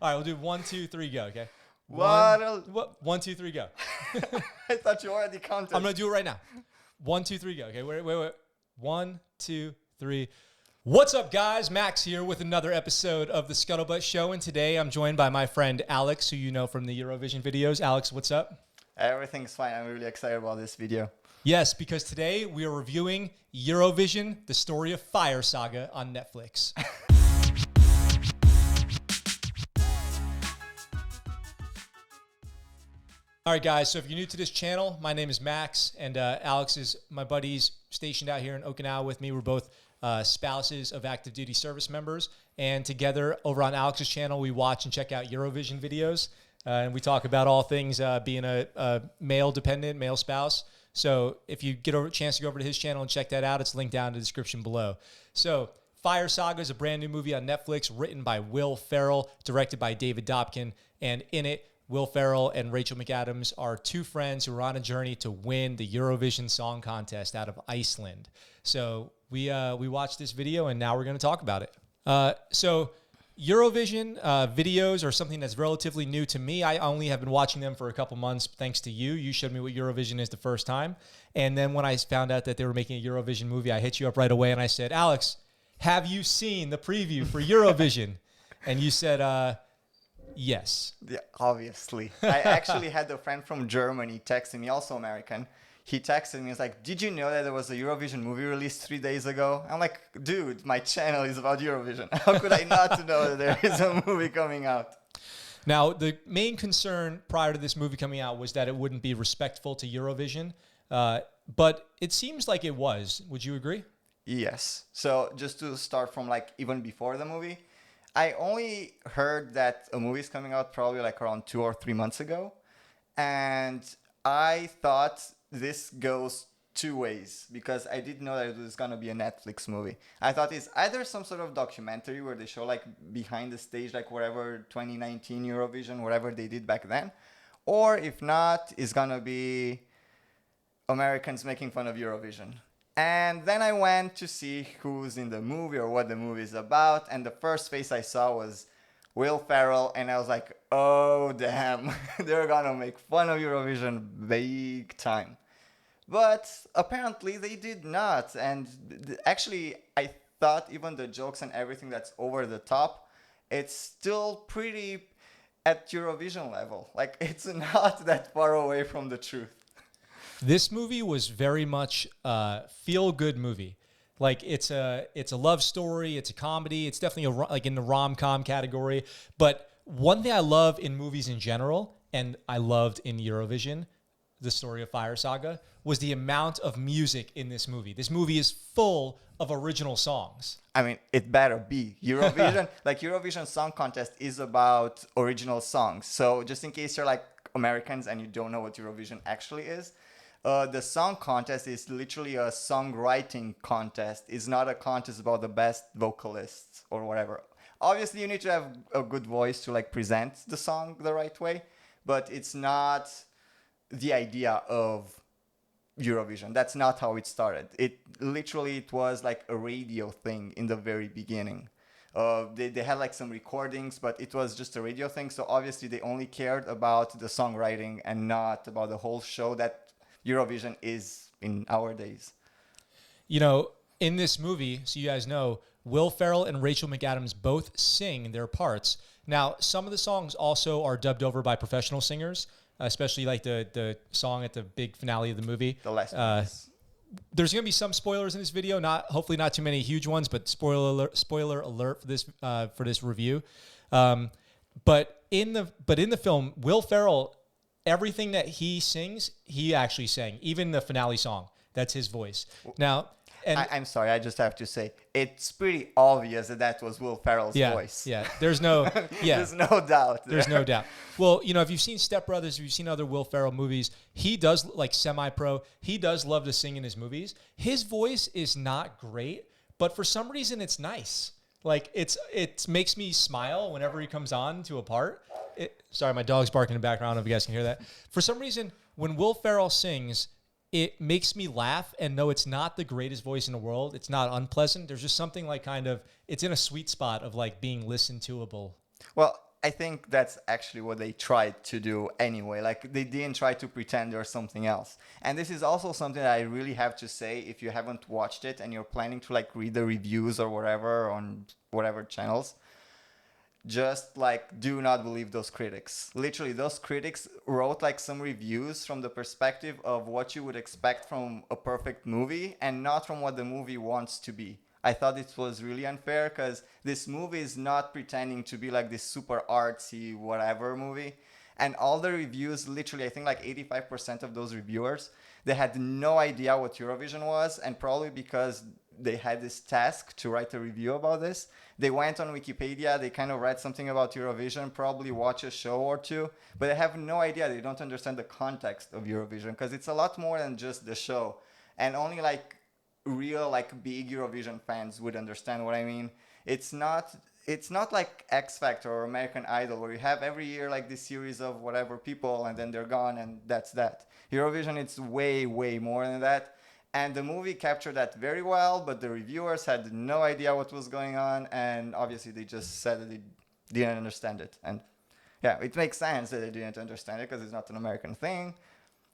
All right, we'll do 1, 2, 3, go. Okay. What? 1, 2, 3, go. I thought you already counted. I'm gonna do it right now. 1, 2, 3, go. Okay. Wait. 1, 2, 3. What's up, guys? Max here with another episode of the ScuttleButt Show, and today I'm joined by my friend Alex, who you know from the Eurovision videos. Alex, what's up? Everything's fine. I'm really excited about this video. Yes, because today we are reviewing Eurovision, the story of Fire Saga on Netflix. All right, guys, so if you're new to this channel, my name is Max, and Alex is my buddy's stationed out here in Okinawa with me. We're both spouses of active duty service members, and together over on Alex's channel, we watch and check out Eurovision videos, and we talk about all things being a male-dependent, male spouse. So if you get a chance to go over to his channel and check that out, it's linked down in the description below. So Fire Saga is a brand new movie on Netflix, written by Will Ferrel, directed by David Dobkin, and in it, Will Ferrel and Rachel McAdams are two friends who are on a journey to win the Eurovision Song Contest out of Iceland. So we watched this video, and now we're going to talk about it. So Eurovision videos are something that's relatively new to me. I only have been watching them for a couple months thanks to you. You showed me what Eurovision is the first time. And then when I found out that they were making a Eurovision movie, I hit you up right away, and I said, Alex, have you seen the preview for Eurovision? And you said, yes. Yeah, obviously. I actually had a friend from Germany texting me, also American. He texted me, he's like, did you know that there was a Eurovision movie released 3 days ago? I'm like, dude, my channel is about Eurovision. How could I not know that there is a movie coming out? Now, the main concern prior to this movie coming out was that it wouldn't be respectful to Eurovision, but it seems like it was. Would you agree? Yes. So just to start from like even before the movie, I only heard that a movie is coming out probably like around 2 or 3 months ago. And I thought this goes two ways because I didn't know that it was going to be a Netflix movie. I thought it's either some sort of documentary where they show like behind the stage, like whatever 2019 Eurovision, whatever they did back then. Or if not, it's going to be Americans making fun of Eurovision. And then I went to see who's in the movie or what the movie is about. And the first face I saw was Will Ferrel. And I was like, oh, damn. They're going to make fun of Eurovision big time. But apparently they did not. And actually, I thought even the jokes and everything that's over the top, it's still pretty at Eurovision level. Like, it's not that far away from the truth. This movie was very much a feel-good movie. Like it's a love story, it's a comedy, it's definitely like in the rom-com category. But one thing I love in movies in general, and I loved in Eurovision, the story of Fire Saga, was the amount of music in this movie. This movie is full of original songs. I mean, it better be. Eurovision, like Eurovision Song Contest is about original songs. So just in case you're like Americans and you don't know what Eurovision actually is, the song contest is literally a songwriting contest. It's not a contest about the best vocalists or whatever. Obviously, you need to have a good voice to like present the song the right way, but it's not the idea of Eurovision. That's not how it started. It was like a radio thing in the very beginning. They had like some recordings, but it was just a radio thing. So obviously, they only cared about the songwriting and not about the whole show that Eurovision is in our days. You know, in this movie, so you guys know, Will Ferrel and Rachel McAdams both sing their parts. Now, some of the songs also are dubbed over by professional singers, especially like the song at the big finale of the movie. The last one. There's going to be some spoilers in this video, hopefully not too many huge ones, but spoiler alert for this review. But in the film, Will Ferrel, everything that he sings, he actually sang. Even the finale song, that's his voice. Now, and I'm sorry, I just have to say, it's pretty obvious that was Will Ferrell's voice. Yeah, there's no doubt. There's no doubt. Well, you know, if you've seen Step Brothers, if you've seen other Will Ferrell movies, he does, like semi-pro, he does love to sing in his movies. His voice is not great, but for some reason it's nice. Like, it makes me smile whenever he comes on to a part. Sorry, my dog's barking in the background. I don't know if you guys can hear that. For some reason, when Will Ferrell sings, it makes me laugh. And no, it's not the greatest voice in the world. It's not unpleasant. There's just something like it's in a sweet spot of like being listened toable. Well, I think that's actually what they tried to do anyway. Like, they didn't try to pretend there's something else. And this is also something that I really have to say. If you haven't watched it and you're planning to like read the reviews or whatever on whatever channels, just like do not believe those critics. Literally, those critics wrote like some reviews from the perspective of what you would expect from a perfect movie and not from what the movie wants to be. I thought it was really unfair because this movie is not pretending to be like this super artsy whatever movie. And all the reviews, literally, I think like 85% of those reviewers, they had no idea what Eurovision was. And probably because they had this task to write a review about this, they went on Wikipedia, they kind of read something about Eurovision, probably watch a show or two, but they have no idea. They don't understand the context of Eurovision because it's a lot more than just the show. And only like real like big Eurovision fans would understand what I mean. It's not like X Factor or American Idol where you have every year like this series of whatever people and then they're gone and that's that. Eurovision, it's way more than that. And the movie captured that very well, but the reviewers had no idea what was going on, and obviously they just said that they didn't understand it. And yeah, it makes sense that they didn't understand it because it's not an American thing.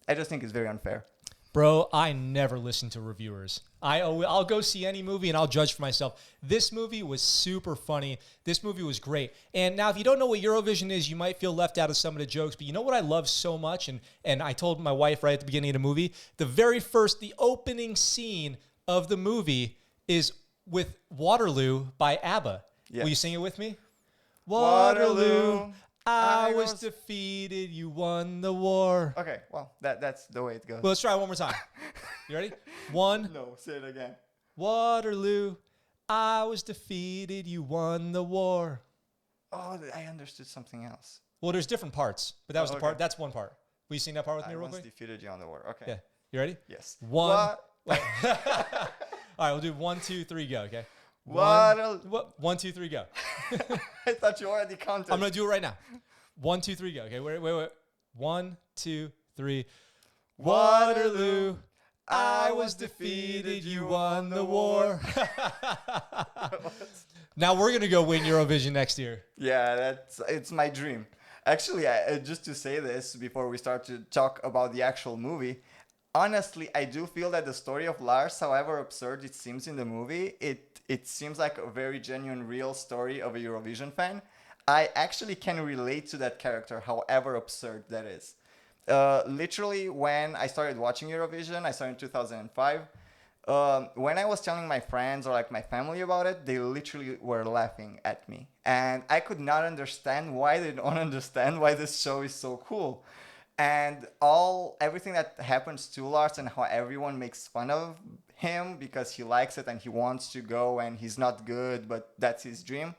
I just think it's very unfair. Bro, I never listen to reviewers. I'll go see any movie and I'll judge for myself. This movie was super funny. This movie was great. And now, if you don't know what Eurovision is, you might feel left out of some of the jokes. But you know what I love so much? And I told my wife right at the beginning of the movie, the opening scene of the movie is with Waterloo by ABBA. Yes. Will you sing it with me? Waterloo. I was defeated, you won the war. Okay, well, that's the way it goes. Well, let's try it one more time. You ready? One. No, say it again. Waterloo, I was defeated, you won the war. Oh, I understood something else. Well, there's different parts, but that was the part. That's one part. Will you sing that part with me real quick? I once defeated you on the war. Okay. Yeah. You ready? Yes. One. All right, we'll do 1, 2, 3, go, okay? 1, 2, 3, go. I thought you already counted. I'm going to do it right now. 1, 2, 3, go. Okay, wait. 1, 2, 3. Waterloo, I was defeated, you won the war. Now we're going to go win Eurovision next year. Yeah, it's my dream. Actually, just to say this before we start to talk about the actual movie, honestly, I do feel that the story of Lars, however absurd it seems in the movie, it seems like a very genuine, real story of a Eurovision fan. I actually can relate to that character, however absurd that is. Literally, when I started watching Eurovision, I started in 2005. When I was telling my friends or like my family about it, they literally were laughing at me. And I could not understand why they don't understand why this show is so cool. And everything that happens to Lars and how everyone makes fun of him because he likes it and he wants to go and he's not good, but that's his dream.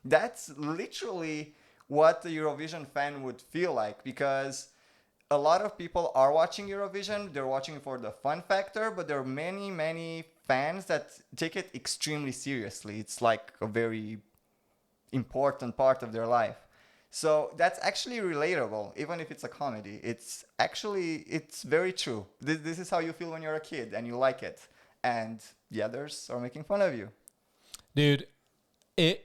That's literally what the Eurovision fan would feel like, because a lot of people are watching Eurovision. They're watching for the fun factor, but there are many fans that take it extremely seriously. It's like a very important part of their life. So that's actually relatable, even if it's a comedy. It's very true. This is how you feel when you're a kid and you like it. And the others are making fun of you. Dude, if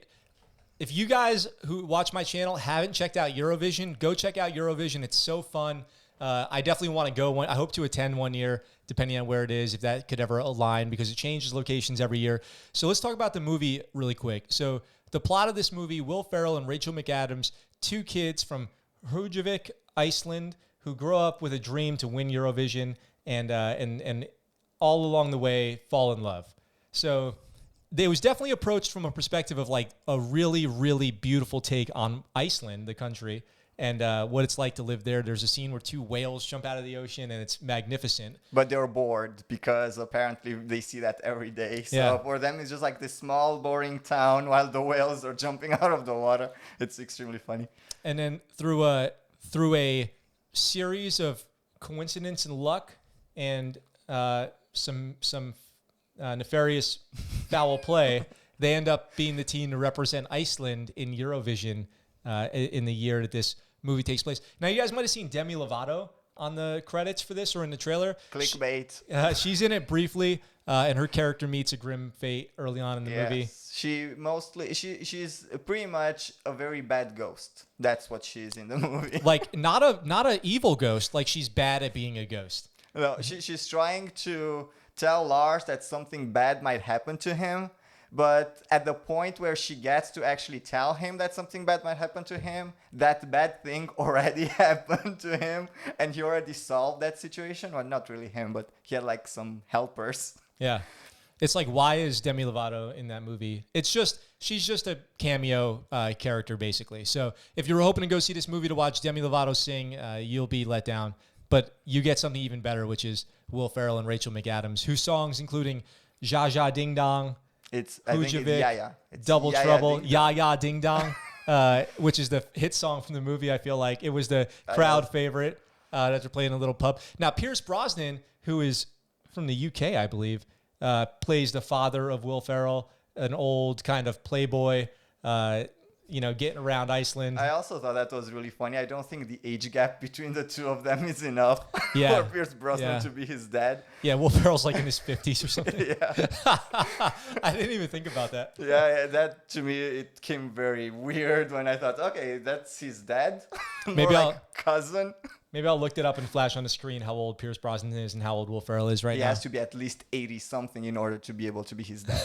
you guys who watch my channel haven't checked out Eurovision, go check out Eurovision. It's so fun. I definitely want to go. I hope to attend one year, depending on where it is, if that could ever align, because it changes locations every year. So let's talk about the movie really quick. So the plot of this movie, Will Ferrel and Rachel McAdams, two kids from Reykjavik, Iceland, who grow up with a dream to win Eurovision and all along the way fall in love. So they was definitely approached from a perspective of like a really, really beautiful take on Iceland, the country, and what it's like to live there. There's a scene where two whales jump out of the ocean, and it's magnificent. But they're bored because apparently they see that every day. So for them, it's just like this small, boring town while the whales are jumping out of the water. It's extremely funny. And then through a series of coincidence and luck and some nefarious foul play, they end up being the team to represent Iceland in Eurovision in the year that this movie takes place. Now, you guys might have seen Demi Lovato on the credits for this or in the trailer. Clickbait. She's in it briefly, and her character meets a grim fate early on in the movie. She's pretty much a very bad ghost. That's what she is in the movie. Like not a evil ghost. Like she's bad at being a ghost. No, she's trying to tell Lars that something bad might happen to him. But at the point where she gets to actually tell him that something bad might happen to him, that bad thing already happened to him, and he already solved that situation. Well, not really him, but he had like some helpers. Yeah. It's like, why is Demi Lovato in that movie? She's just a cameo character, basically. So if you're hoping to go see this movie to watch Demi Lovato sing, you'll be let down. But you get something even better, which is Will Ferrel and Rachel McAdams, whose songs, including Ja Ja Ding Dong, I think it's Ya Ya. Double Ya Ya Trouble, Ding Ya Ya Ding Dong, which is the hit song from the movie. I feel like it was the crowd favorite that they're playing in a little pub. Now, Pierce Brosnan, who is from the UK, I believe, plays the father of Will Ferrell, an old kind of playboy, getting around Iceland. I also thought that was really funny. I don't think the age gap between the two of them is enough for Pierce Brosnan to be his dad. Yeah, Will Ferrell's like in his 50s or something. Yeah. I didn't even think about that. Yeah, that to me, it came very weird when I thought, okay, that's his dad. Maybe cousin. Maybe I'll look it up and flash on the screen how old Pierce Brosnan is and how old Will Ferrell is right now. He has to be at least 80-something in order to be able to be his dad.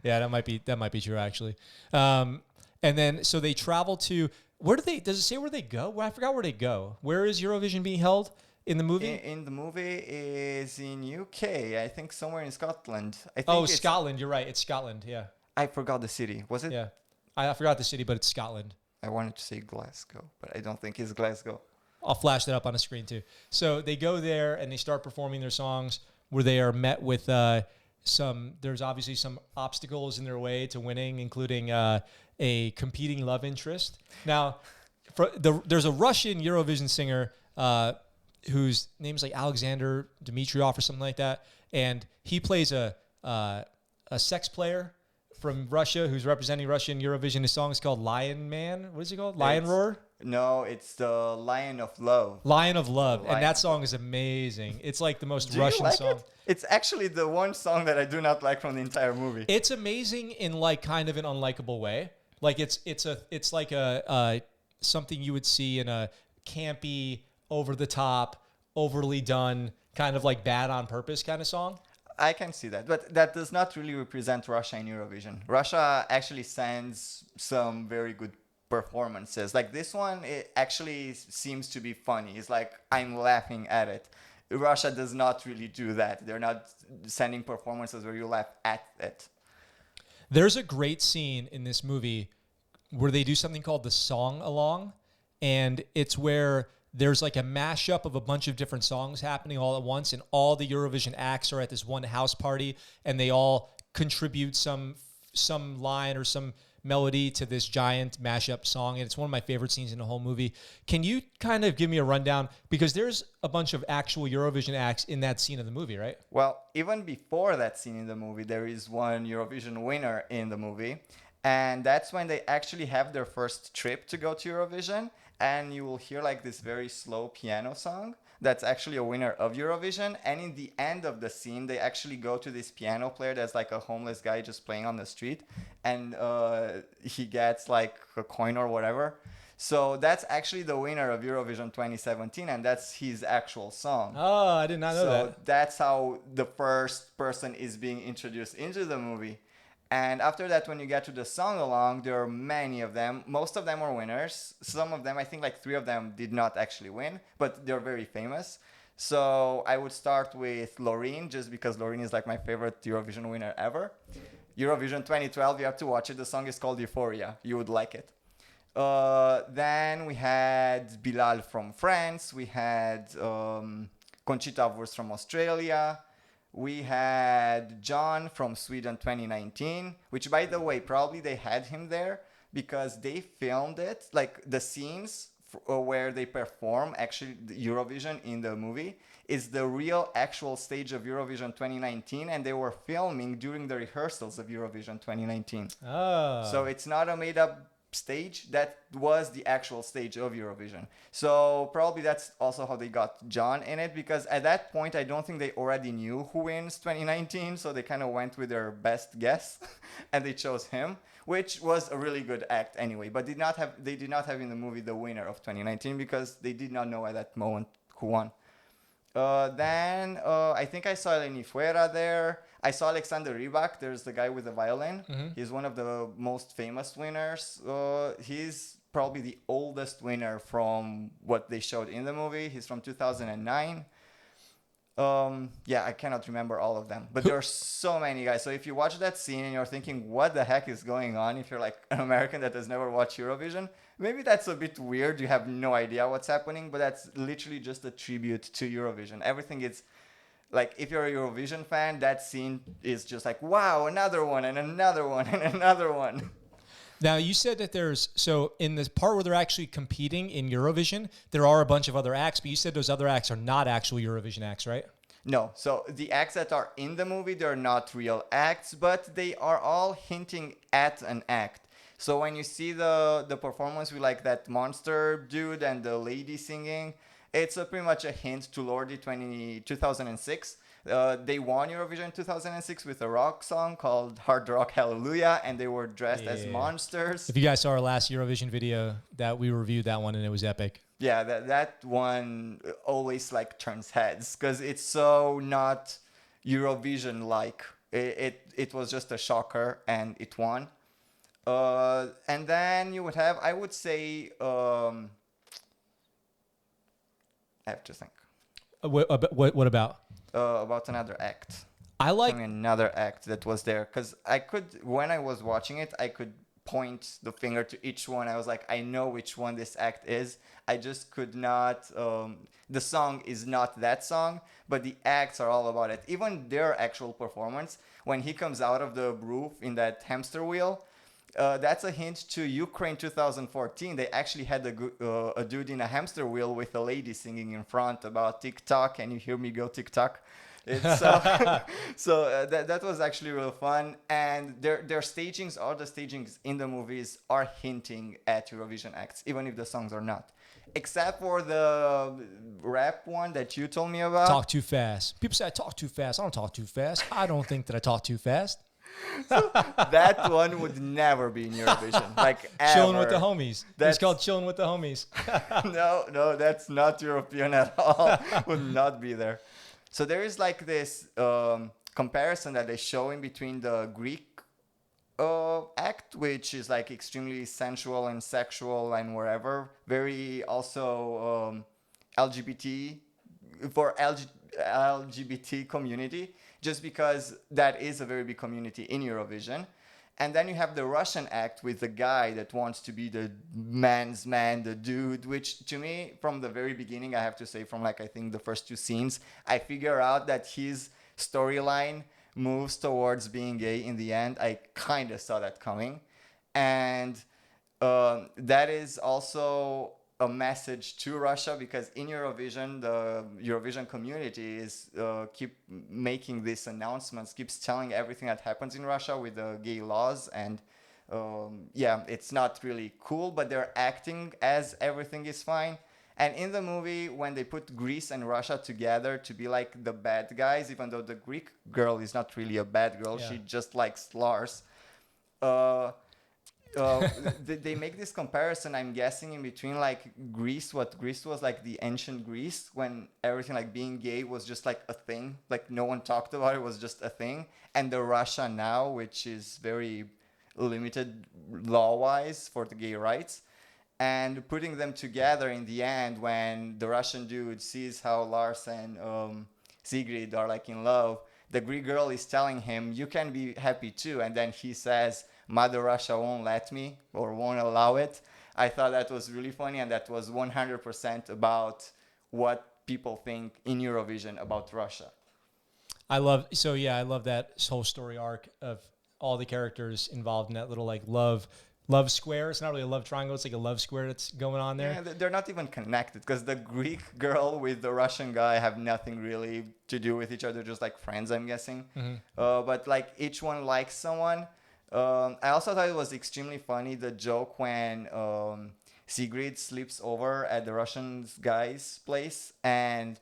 Yeah, that might be true actually. And then so they travel to does it say where they go? Well, I forgot where they go. Where is Eurovision being held in the movie? In the movie is in UK. I think somewhere in Scotland. I think Scotland. You're right. It's Scotland. Yeah. I forgot the city. Was it? Yeah. I forgot the city, but it's Scotland. I wanted to say Glasgow, but I don't think it's Glasgow. I'll flash that up on the screen too. So they go there and they start performing their songs where they are met with there's obviously some obstacles in their way to winning, including a competing love interest. Now, there's a Russian Eurovision singer whose name's like Alexander Dmitriev or something like that, and he plays a sex player from Russia who's representing Russia in Eurovision. His song is called Lion Man. What is it called? Lion Roar? No, it's the Lion of Love. Lion of Love. And that song is amazing. It's like the most Russian song. It? It's actually the one song that I do not like from the entire movie. It's amazing in like kind of an unlikable way. Like it's like a something you would see in a campy, over the top, overly done, kind of like bad on purpose kind of song. I can see that, but that does not really represent Russia in Eurovision. Russia actually sends some very good performances. Like this one, it actually seems to be funny. It's like, I'm laughing at it. Russia does not really do that. They're not sending performances where you laugh at it. There's a great scene in this movie where they do something called the song along, and it's where there's like a mashup of a bunch of different songs happening all at once, and all the Eurovision acts are at this one house party, and they all contribute some line or some melody to this giant mashup song, and it's one of my favorite scenes in the whole movie. Can you kind of give me a rundown? Because there's a bunch of actual Eurovision acts in that scene of the movie, right? Well, even before that scene in the movie, there is one Eurovision winner in the movie, and that's when they actually have their first trip to go to Eurovision, and you will hear like this very slow piano song that's actually a winner of Eurovision. And in the end of the scene, they actually go to this piano player that's like a homeless guy just playing on the street, and he gets like a coin or whatever. So that's actually the winner of Eurovision 2017, and that's his actual song. Oh, I did not know that. So that's how the first person is being introduced into the movie. And after that, when you get to the song along, there are many of them. Most of them are winners. Some of them, I think like 3 of them did not actually win, but they're very famous. So I would start with Loreen, just because Loreen is like my favorite Eurovision winner ever. Eurovision 2012, you have to watch it. The song is called Euphoria. You would like it. Then we had Bilal from France. We had Conchita Wurst from Australia. We had John from Sweden 2019, which, by the way, probably they had him there because they filmed it, like the scenes where they perform actually the Eurovision in the movie is the real actual stage of Eurovision 2019, and they were filming during the rehearsals of Eurovision 2019. Oh. So it's not a made-up stage that was the actual stage of Eurovision. So probably that's also how they got John in it, because at that point I don't think they already knew who wins 2019, so they kind of went with their best guess and they chose him, which was a really good act anyway. But they did not have in the movie the winner of 2019 because they did not know at that moment who won. Then I think I saw Eleni Fuera there. I saw Alexander Rybak. There's the guy with the violin. Mm-hmm. He's one of the most famous winners. He's probably the oldest winner from what they showed in the movie. He's from 2009. Yeah, I cannot remember all of them, but there are so many guys. So if you watch that scene and you're thinking, what the heck is going on? If you're like an American that has never watched Eurovision, maybe that's a bit weird. You have no idea what's happening, but that's literally just a tribute to Eurovision. Everything is like, if you're a Eurovision fan, that scene is just like, wow, another one and another one and another one. Now, you said that so in this part where they're actually competing in Eurovision, there are a bunch of other acts, but you said those other acts are not actual Eurovision acts, right? No. So the acts that are in the movie, they're not real acts, but they are all hinting at an act. So when you see the performance with like that monster dude and the lady singing, it's pretty much a hint to Lordi 2006. They won Eurovision 2006 with a rock song called Hard Rock Hallelujah, and they were dressed as monsters. If you guys saw our last Eurovision video, that we reviewed that one, and it was epic. Yeah, that one always like turns heads because it's so not Eurovision-like. It was just a shocker, and it won. And then you would have, I would say, I have to think. What about? About another act. I like another act that was there because when I was watching it, I could point the finger to each one. I was like, I know which one this act is. I just could not. The song is not that song, but the acts are all about it. Even their actual performance, when he comes out of the roof in that hamster wheel, that's a hint to Ukraine 2014. They actually had a dude in a hamster wheel with a lady singing in front about TikTok. Can you hear me go TikTok? So that was actually real fun. And their stagings, all the stagings in the movies are hinting at Eurovision acts, even if the songs are not. Except for the rap one that you told me about. Talk too fast. People say I talk too fast. I don't talk too fast. I don't think that I talk too fast. So that one would never be in Eurovision, like ever. Chilling with the homies. It's called Chilling with the Homies. No, that's not European at all. Would not be there. So there is like this comparison that they show in between the Greek act, which is like extremely sensual and sexual and wherever, very also LGBT for LGBT community, just because that is a very big community in Eurovision. And then you have the Russian act with the guy that wants to be the man's man, the dude, which to me, from the very beginning, I have to say, from like I think the first two scenes, I figure out that his storyline moves towards being gay in the end. I kind of saw that coming. And that is also a message to Russia, because in Eurovision, the Eurovision community is keep making these announcements, keeps telling everything that happens in Russia with the gay laws, and it's not really cool, but they're acting as everything is fine. And in the movie, when they put Greece and Russia together to be like the bad guys, even though the Greek girl is not really a bad girl, she just likes Lars. They make this comparison, I'm guessing, in between like Greece, what Greece was like, the ancient Greece, when everything like being gay was just like a thing, like no one talked about it, was just a thing, and the Russia now, which is very limited law-wise for the gay rights, and putting them together in the end when the Russian dude sees how Lars and Sigrid are like in love, the Greek girl is telling him, you can be happy too, and then he says, Mother Russia won't let me or won't allow it. I thought that was really funny, and that was 100% about what people think in Eurovision about Russia. I love that whole story arc of all the characters involved in that little like love square. It's not really a love triangle. It's like a love square that's going on there. Yeah, they're not even connected, because the Greek girl with the Russian guy have nothing really to do with each other, just like friends, I'm guessing. Mm-hmm. But like each one likes someone. I also thought it was extremely funny, the joke when Sigrid sleeps over at the Russian guy's place, and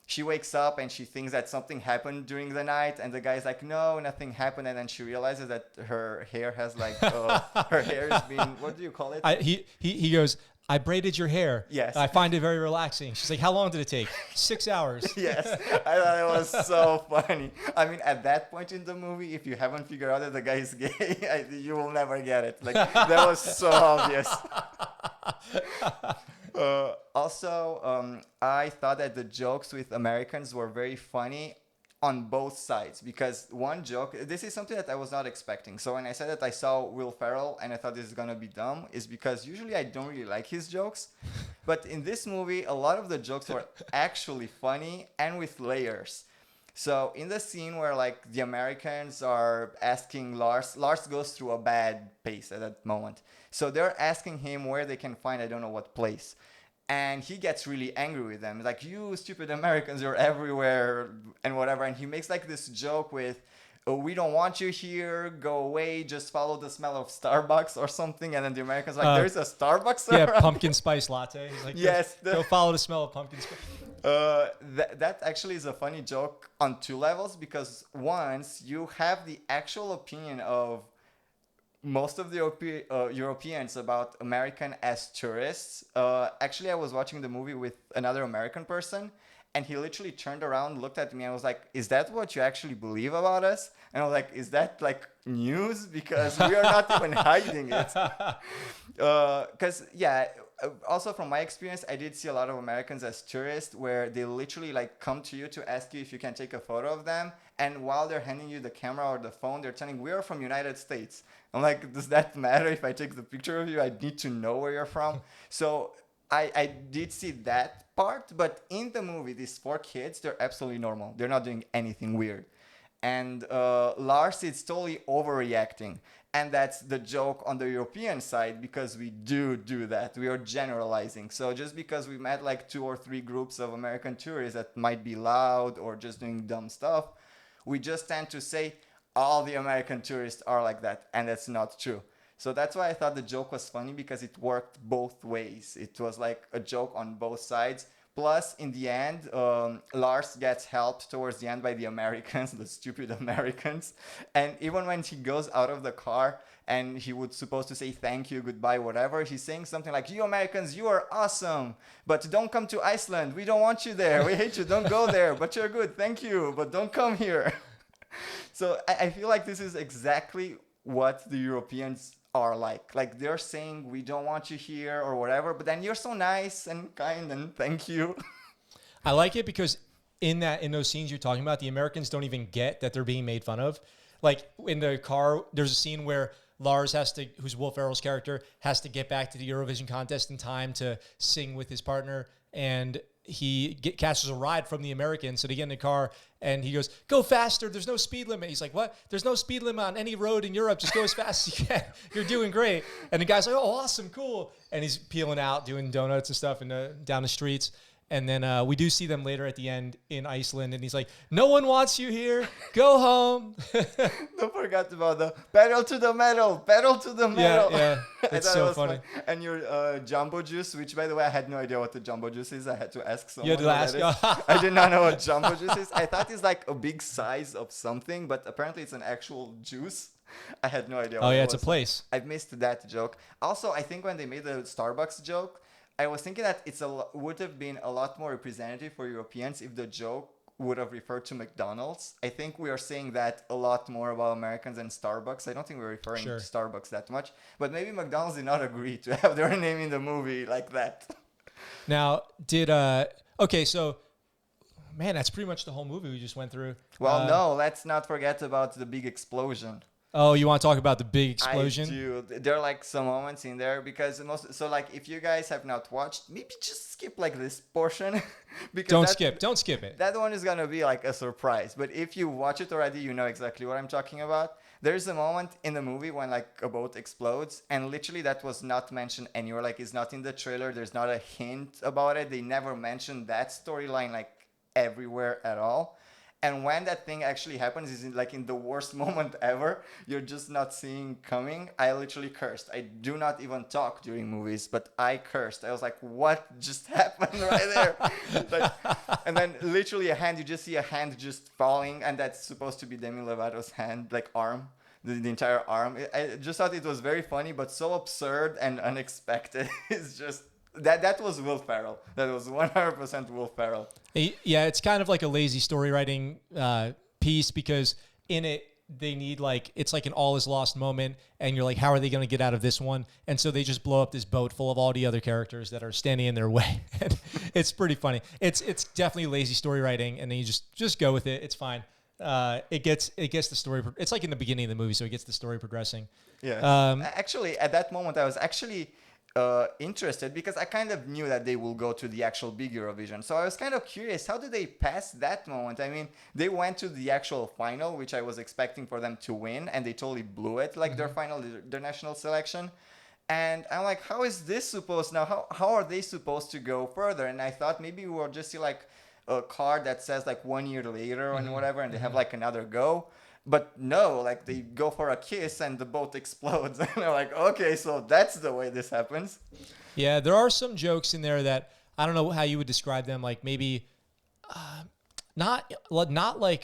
she wakes up and she thinks that something happened during the night, and the guy's like, no, nothing happened, and then she realizes that her hair has like her hair is being, what do you call it? He goes, I braided your hair. Yes. I find it very relaxing. She's like, how long did it take? 6 hours. Yes, I thought it was so funny. I mean, at that point in the movie, if you haven't figured out that the guy is gay, you will never get it. Like, that was so obvious. Also, I thought that the jokes with Americans were very funny on both sides, because one joke, this is something that I was not expecting. So when I said that I saw Will Ferrel and I thought this is gonna be dumb, is because usually I don't really like his jokes, but in this movie a lot of the jokes were actually funny and with layers. So in the scene where like the Americans are asking Lars goes through a bad pace at that moment, so they're asking him where they can find I don't know what place. And he gets really angry with them. Like, you stupid Americans, you're everywhere and whatever. And he makes like this joke with, oh, we don't want you here, go away, just follow the smell of Starbucks or something. And then the Americans like, there's a Starbucks Yeah, around? pumpkin spice latte. He's like, yes. Go follow the smell of pumpkin spice. That actually is a funny joke on two levels, because once you have the actual opinion of most of the Europeans about American as tourists. Actually, I was watching the movie with another American person, and he literally turned around, looked at me, and was like, is that what you actually believe about us? And I was like, is that like news? Because we are not even hiding it. Because, also from my experience, I did see a lot of Americans as tourists where they literally like come to you to ask you if you can take a photo of them. And while they're handing you the camera or the phone, they're telling, we are from United States. I'm like, does that matter if I take the picture of you? I need to know where you're from. So I did see that part. But in the movie, these 4 kids, they're absolutely normal. They're not doing anything weird. And Lars is totally overreacting. And that's the joke on the European side, because we do that. We are generalizing. So just because we met like 2 or 3 groups of American tourists that might be loud or just doing dumb stuff, we just tend to say all the American tourists are like that. And that's not true. So that's why I thought the joke was funny, because it worked both ways. It was like a joke on both sides. Plus, in the end, Lars gets helped towards the end by the Americans, the stupid Americans. And even when he goes out of the car and he was supposed to say thank you, goodbye, whatever, he's saying something like, you Americans, you are awesome, but don't come to Iceland. We don't want you there. We hate you. Don't go there. But you're good. Thank you. But don't come here. So I feel like this is exactly what the Europeans are like they're saying we don't want you here or whatever, but then you're so nice and kind and thank you. I like it because in those scenes you're talking about, the Americans don't even get that they're being made fun of. Like in the car, there's a scene where Lars who's Will Ferrell's character, has to get back to the Eurovision contest in time to sing with his partner, and he catches a ride from the Americans. So they get in the car and he goes, go faster. There's no speed limit. He's like, what? There's no speed limit on any road in Europe. Just go as fast as you can. You're doing great. And the guy's like, oh, awesome, cool. And he's peeling out, doing donuts and stuff down the streets. And then we do see them later at the end in Iceland. And he's like, no one wants you here. Go home. Don't forget about the pedal to the metal. Yeah. It's so funny. And your jumbo juice, which, by the way, I had no idea what the jumbo juice is. I had to ask someone. You had to ask. I did not know what jumbo juice is. I thought it's like a big size of something, but apparently it's an actual juice. I had no idea. Oh, yeah, it's a place. I've missed that joke. Also, I think when they made the Starbucks joke, I was thinking that would have been a lot more representative for Europeans if the joke would have referred to McDonald's. I think we are saying that a lot more about Americans and Starbucks. I don't think we're referring to Starbucks that much. But maybe McDonald's did not agree to have their name in the movie like that. Now, so, man, that's pretty much the whole movie we just went through. Well, no, let's not forget about the big explosion. Oh, you want to talk about the big explosion? I do. There are like some moments in there because if you guys have not watched, maybe just skip like this portion. Because Don't skip it. That one is gonna be like a surprise. But if you watch it already, you know exactly what I'm talking about. There's a moment in the movie when like a boat explodes, and literally that was not mentioned anywhere. Like it's not in the trailer. There's not a hint about it. They never mentioned that storyline like everywhere at all. And when that thing actually happens is in the worst moment ever. You're just not seeing coming. I literally cursed. I do not even talk during movies, but I cursed. I was like, what just happened right there? And then literally you just see a hand just falling, and that's supposed to be Demi Lovato's hand, like arm. The entire arm. I just thought it was very funny, but so absurd and unexpected. It's just that was Will Ferrell. That was 100% Will Ferrell. Yeah, it's kind of like a lazy story writing piece, because in it they need it's like an all is lost moment, and you're like, how are they going to get out of this one? And so they just blow up this boat full of all the other characters that are standing in their way. And it's pretty funny. It's definitely lazy story writing, and then you just go with it. It's fine. It gets the story. It's like in the beginning of the movie, so it gets the story progressing. Yeah. Actually, at that moment, I was actually interested, because I kind of knew that they will go to the actual big Eurovision. So I was kind of curious, how did they pass that moment? I mean, they went to the actual final, which I was expecting for them to win, and they totally blew it, their final, their national selection. And I'm like, how is this supposed now? How are they supposed to go further? And I thought maybe we'll just see a card that says 1 year later and whatever, and they have another go. But no, they go for a kiss and the boat explodes. And they're like, okay, so that's the way this happens. Yeah, there are some jokes in there that I don't know how you would describe them. Maybe not like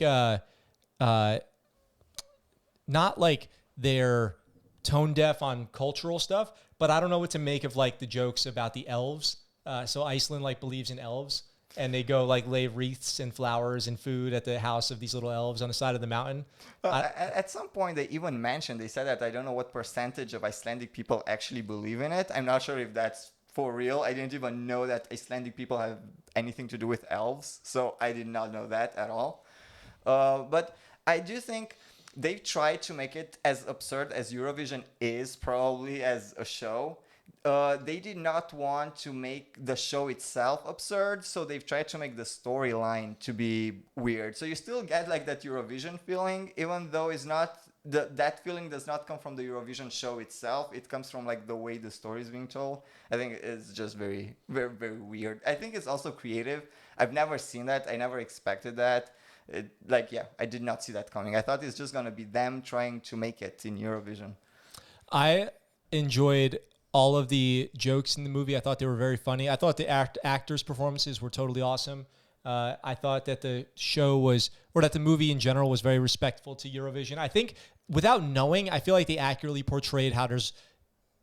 they're tone deaf on cultural stuff, but I don't know what to make of the jokes about the elves. So Iceland believes in elves. And they go lay wreaths and flowers and food at the house of these little elves on the side of the mountain. At some point, they even mentioned, they said that I don't know what percentage of Icelandic people actually believe in it. I'm not sure if that's for real. I didn't even know that Icelandic people have anything to do with elves. So I did not know that at all. But I do think they've tried to make it as absurd as Eurovision is, probably as a show. They did not want to make the show itself absurd, so they've tried to make the storyline to be weird. So you still get that Eurovision feeling, even though it's not that feeling does not come from the Eurovision show itself. It comes from the way the story is being told. I think it's just very, very, very weird. I think it's also creative. I've never seen that. I never expected that. I did not see that coming. I thought it's just gonna be them trying to make it in Eurovision. I enjoyed all of the jokes in the movie. I thought they were very funny. I thought the actors' performances were totally awesome. I thought that the the movie in general was very respectful to Eurovision. I think without knowing, I feel like they accurately portrayed how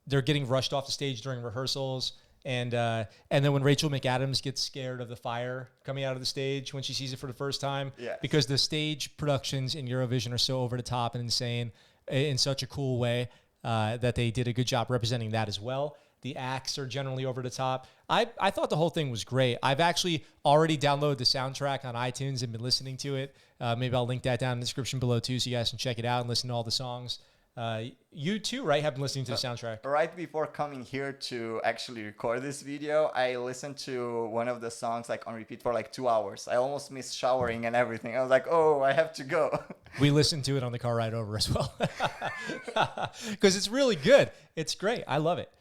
they're getting rushed off the stage during rehearsals. And then when Rachel McAdams gets scared of the fire coming out of the stage when she sees it for the first time, because the stage productions in Eurovision are so over the top and insane in such a cool way. That they did a good job representing that as well. The acts are generally over the top. I thought the whole thing was great. I've actually already downloaded the soundtrack on iTunes and been listening to it. Maybe I'll link that down in the description below too, so you guys can check it out and listen to all the songs. You too, right? Have been listening to the soundtrack. Right before coming here to actually record this video, I listened to one of the songs on repeat for 2 hours. I almost missed showering and everything. I was like, oh, I have to go. We listened to it on the car ride over as well. Because it's really good. It's great. I love it.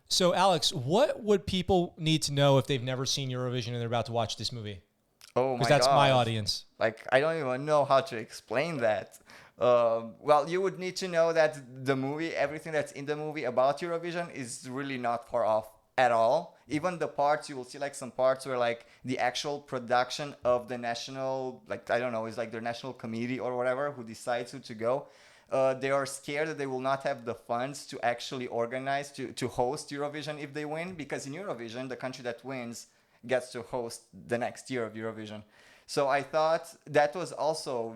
So Alex, what would people need to know if they've never seen Eurovision and they're about to watch this movie? Oh my god. Because that's my audience. I don't even know how to explain that. Well, you would need to know that the movie, everything that's in the movie about Eurovision is really not far off at all. Even the parts, you will see some parts where the actual production of the national, I don't know, it's their national committee or whatever who decides who to go. They are scared that they will not have the funds to actually organize, to host Eurovision if they win, because in Eurovision, the country that wins gets to host the next year of Eurovision. So I thought that was also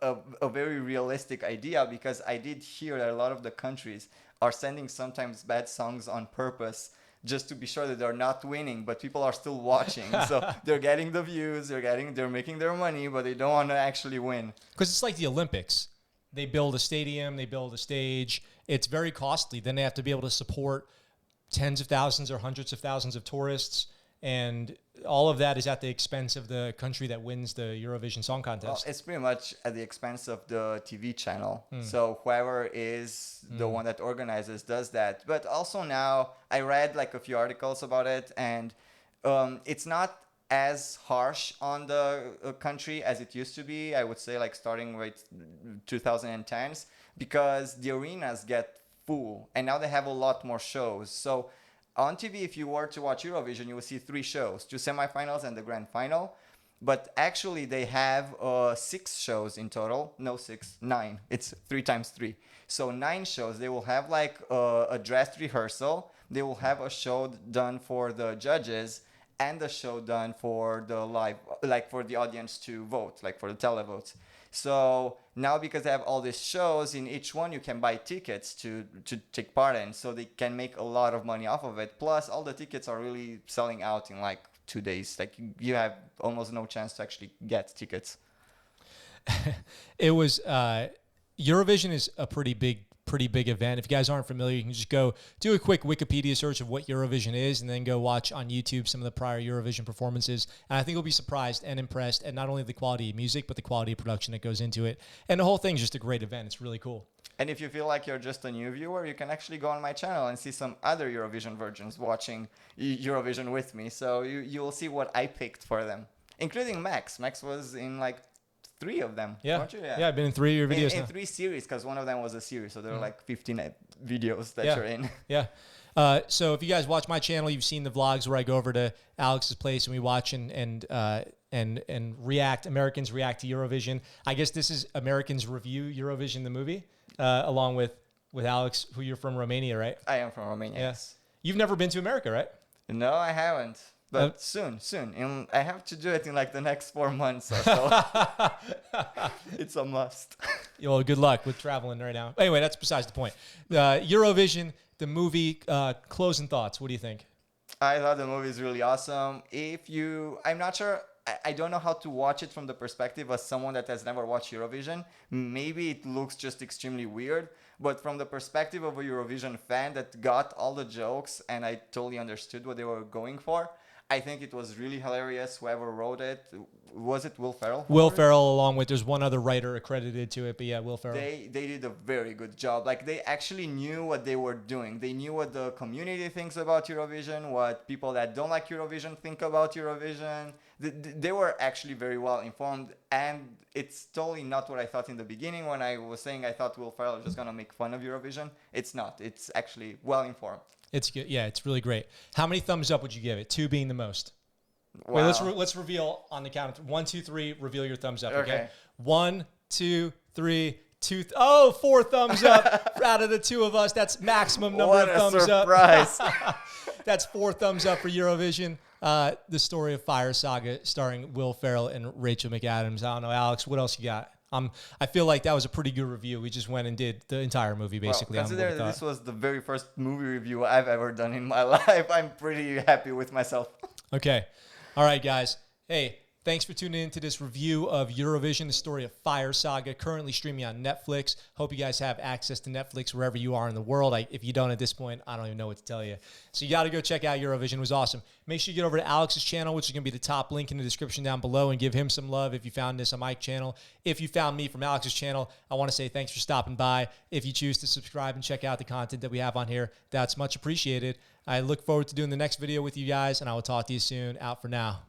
a very realistic idea, because I did hear that a lot of the countries are sending sometimes bad songs on purpose just to be sure that they're not winning, but people are still watching. So they're getting the views, they're making their money, but they don't want to actually win. Because it's like the Olympics. They build a stadium, they build a stage. It's very costly. Then they have to be able to support tens of thousands or hundreds of thousands of tourists. And all of that is at the expense of the country that wins the Eurovision Song Contest. Well, it's pretty much at the expense of the TV channel. So whoever is the one that organizes does that. But also now, I read a few articles about it, and it's not as harsh on the country as it used to be. I would say like starting with 2010s, because the arenas get full and now they have a lot more shows. So on TV, if you were to watch Eurovision, you will see 3 shows, 2 semifinals and the grand final. But actually, they have 6 shows in total. No, 6, 9. It's 3 times 3. So 9 shows. They will have like a dress rehearsal. They will have a show done for the judges and a show done for the live, like for the audience to vote, like for the televotes. So now, because they have all these shows, in each one you can buy tickets to take part in, so they can make a lot of money off of it. Plus, all the tickets are really selling out in like 2 days. Like you have almost no chance to actually get tickets. It was Eurovision is a pretty big event. If you guys aren't familiar, you can just go do a quick Wikipedia search of what Eurovision is and then go watch on YouTube some of the prior Eurovision performances. And I think you'll be surprised and impressed at not only the quality of music, but the quality of production that goes into it. And the whole thing's just a great event. It's really cool. And if you feel like you're just a new viewer, you can actually go on my channel and see some other Eurovision virgins watching Eurovision with me. So you will see what I picked for them, including Max. Max was in like 3 of them. Yeah. Weren't you? Yeah, I've been in 3 of your videos in 3 series, because one of them was a series. So there were like 15 videos that you're in. Yeah. So if you guys watch my channel, you've seen the vlogs where I go over to Alex's place and we watch and react. Americans react to Eurovision. I guess this is Americans review Eurovision the movie, along with Alex, who you're from Romania, right? I am from Romania. Yes. You've never been to America, right? No, I haven't. But soon. And I have to do it in like the next 4 months or so. It's a must. Well, good luck with traveling right now. Anyway, that's besides the point. Eurovision, the movie, closing thoughts. What do you think? I thought the movie is really awesome. I'm not sure. I don't know how to watch it from the perspective of someone that has never watched Eurovision. Maybe it looks just extremely weird. But from the perspective of a Eurovision fan that got all the jokes and I totally understood what they were going for, I think it was really hilarious. Whoever wrote it, was it Will Ferrel? Will Ferrel, along with, there's one other writer accredited to it, but yeah, Will Ferrel. They did a very good job. Like, they actually knew what they were doing. They knew what the community thinks about Eurovision, what people that don't like Eurovision think about Eurovision. They were actually very well informed, and it's totally not what I thought in the beginning when I was saying I thought Will Ferrel was just going to make fun of Eurovision. It's not. It's actually well informed. It's good. Yeah, it's really great. How many thumbs up would you give it? 2 being the most. Wow. Wait, let's reveal on the count of 1, 2, 3. Reveal your thumbs up. Okay. 1, 2, 3. 4 thumbs up out of the 2 of us. That's maximum number of thumbs surprise. up. That's 4 thumbs up for Eurovision. The story of Fire Saga, starring Will Ferrell and Rachel McAdams. I don't know, Alex. What else you got? I feel like that was a pretty good review. We just went and did the entire movie, basically. Well, consider this was the very first movie review I've ever done in my life. I'm pretty happy with myself. Okay. All right, guys. Hey, thanks for tuning in to this review of Eurovision, the story of Fire Saga, currently streaming on Netflix. Hope you guys have access to Netflix wherever you are in the world. If you don't at this point, I don't even know what to tell you. So you got to go check out Eurovision. It was awesome. Make sure you get over to Alex's channel, which is going to be the top link in the description down below, and give him some love if you found this on my channel. If you found me from Alex's channel, I want to say thanks for stopping by. If you choose to subscribe and check out the content that we have on here, that's much appreciated. I look forward to doing the next video with you guys, and I will talk to you soon. Out for now.